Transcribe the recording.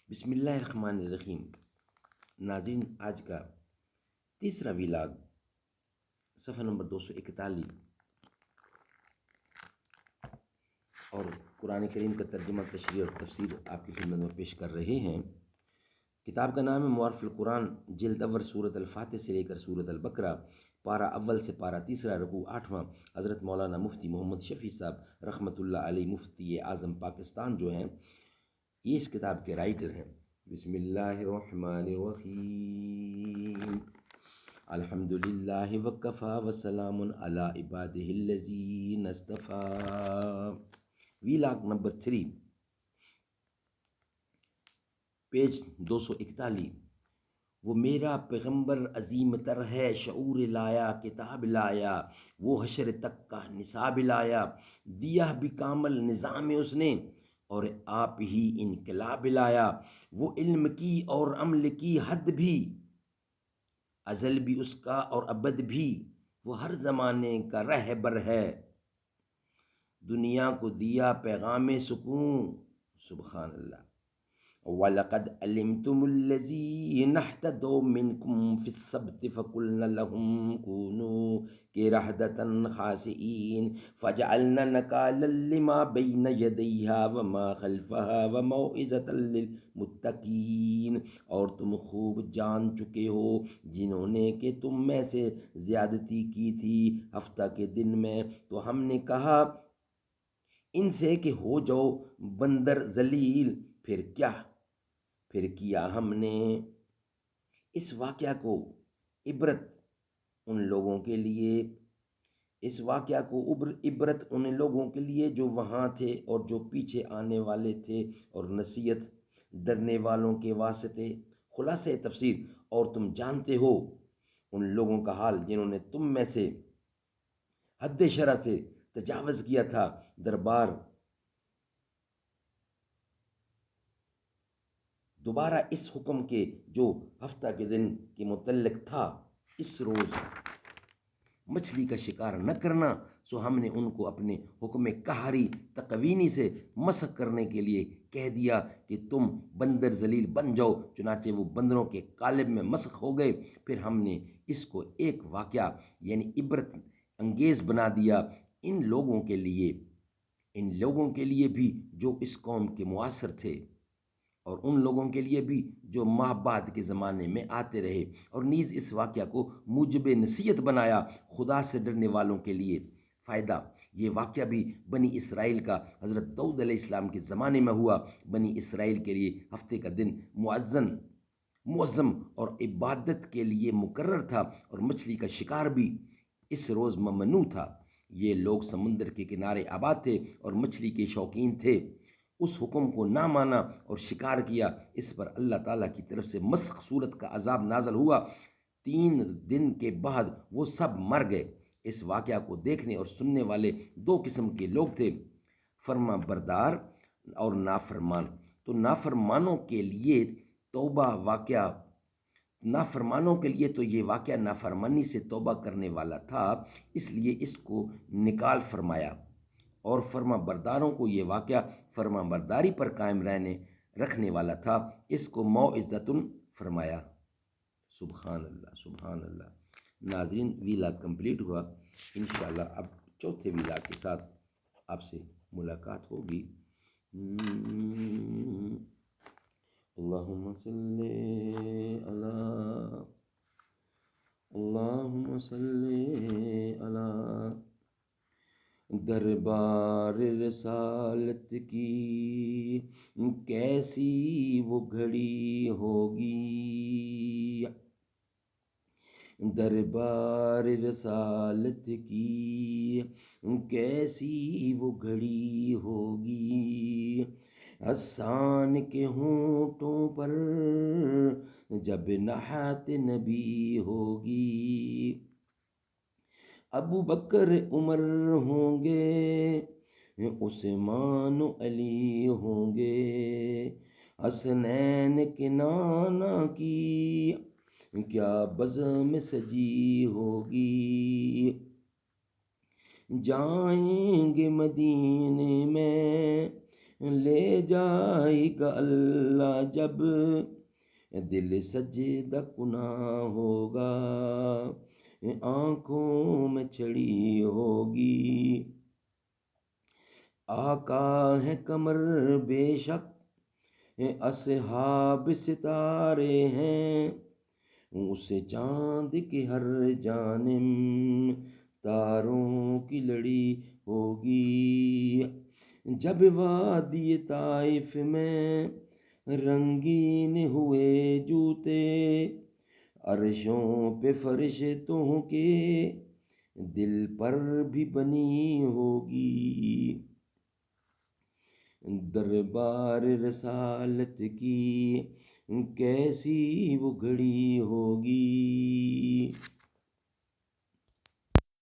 بسم اللہ الرحمن الرحیم۔ ناظرین، آج کا تیسرا ویلاگ صفحہ نمبر 241 اور قرآن کریم کا ترجمہ، تشریح اور تفسیر آپ کی خدمت میں پیش کر رہے ہیں۔ کتاب کا نام ہے معارف القرآن، جلد اول، سورۃ الفاتح سے لے کر سورۃ البقرہ، پارہ اول سے پارہ تیسرا، رکوع 8واں۔ حضرت مولانا مفتی محمد شفیع صاحب رحمۃ اللہ علیہ، مفتی اعظم پاکستان جو ہیں، یہ اس کتاب کے رائٹر ہیں۔ بسم اللہ الرحمن الرحیم۔ الحمد للہ وکفی وسلام علی عبادہ الذین اصطفیٰ۔ Vlog number 3، page 241۔ وہ میرا پیغمبر عظیم تر ہے، شعور لایا، کتاب لایا، وہ حشر تک کا نصاب لایا، دیا بھی کامل نظام اس نے، اور آپ ہی انقلاب لایا۔ وہ علم کی اور عمل کی حد بھی، ازل بھی اس کا اور ابد بھی، وہ ہر زمانے کا رہبر ہے، دنیا کو دیا پیغام سکون۔ سبحان اللہ۔ وَلَقَدْ عَلِمْتُمُ الَّذِينَ اهْتَدَوْا مِنْكُمْ فِي السَّبْتِ فَقُلْنَا لَهُمْ كُونُوا قِرَدَةً خَاسِئِينَ فَجَعَلْنَا نَكَالًا لِمَا بَيْنَ يَدَيْهَا وَمَا خَلْفَهَا وَمَوْعِظَةً لِلْمُتَّقِينَ۔ اور تم خوب جان چکے ہو جنہوں نے کہ تم میں سے زیادتی کی تھی ہفتہ کے دن میں، تو ہم نے کہا ان سے کہ ہو جاؤ بندر ذلیل، پھر کیا ہم نے اس واقعہ کو عبرت ان لوگوں کے لیے جو وہاں تھے اور جو پیچھے آنے والے تھے، اور نصیحت ڈرنے والوں کے واسطے۔ خلاصہ تفسیر: اور تم جانتے ہو ان لوگوں کا حال جنہوں نے تم میں سے حد شرع سے تجاوز کیا تھا، دوبارہ اس حکم کے جو ہفتہ کے دن کے متعلق تھا، اس روز مچھلی کا شکار نہ کرنا، سو ہم نے ان کو اپنے حکم قہری تقوینی سے مسخ کرنے کے لیے کہہ دیا کہ تم بندر ذلیل بن جاؤ، چنانچہ وہ بندروں کے قالب میں مسخ ہو گئے۔ پھر ہم نے اس کو ایک واقعہ یعنی عبرت انگیز بنا دیا ان لوگوں کے لیے بھی جو اس قوم کے معاصر تھے، اور ان لوگوں کے لیے بھی جو ماہ بعد کے زمانے میں آتے رہے، اور نیز اس واقعہ کو موجب نصیحت بنایا خدا سے ڈرنے والوں کے لیے۔ فائدہ: یہ واقعہ بھی بنی اسرائیل کا حضرت داؤد علیہ السلام کے زمانے میں ہوا۔ بنی اسرائیل کے لیے ہفتے کا دن معظم اور عبادت کے لیے مقرر تھا، اور مچھلی کا شکار بھی اس روز ممنوع تھا۔ یہ لوگ سمندر کے کنارے آباد تھے اور مچھلی کے شوقین تھے۔ اس حکم کو نہ مانا اور شکار کیا، اس پر اللہ تعالیٰ کی طرف سے مسخ صورت کا عذاب نازل ہوا۔ 3 دن کے بعد وہ سب مر گئے۔ اس واقعہ کو دیکھنے اور سننے والے 2 قسم کے لوگ تھے، فرما بردار اور نافرمان۔ تو نافرمانوں کے لیے تو یہ واقعہ نافرمانی سے توبہ کرنے والا تھا، اس لیے اس کو نکال فرمایا، اور فرما برداروں کو یہ واقعہ فرما برداری پر قائم رکھنے والا تھا، اس کو موعظۃ فرمایا۔ سبحان اللہ، سبحان اللہ۔ ناظرین، ویلاگ کمپلیٹ ہوا۔ انشاءاللہ اب چوتھے ویلاگ کے ساتھ آپ سے ملاقات ہوگی۔ اللہم صلی علی دربار رسالت کی کیسی وہ گھڑی ہوگی، دربار رسالت کی کیسی وہ گھڑی ہوگی، حسان کے ہونٹوں پر جب نعت نبی ہوگی، ابو بکر عمر ہوں گے، عثمان و علی ہوں گے، حسنین کے نانا کی کیا بزم سجی ہوگی، جائیں گے مدینے میں لے جائے گا اللہ جب دل سجدہ کناں ہوگا، آنکھوں میں چھڑی ہوگی۔ آقا ہے قمر بے شک، اصحاب ستارے ہیں، اسے چاند کی ہر جانب تاروں کی لڑی ہوگی۔ جب وادی طائف میں رنگین ہوئے جوتے، عرشوں پہ فرشتوں کے دل پر بھی بنی ہوگی۔ دربار رسالت کی کیسی وہ گھڑی ہوگی۔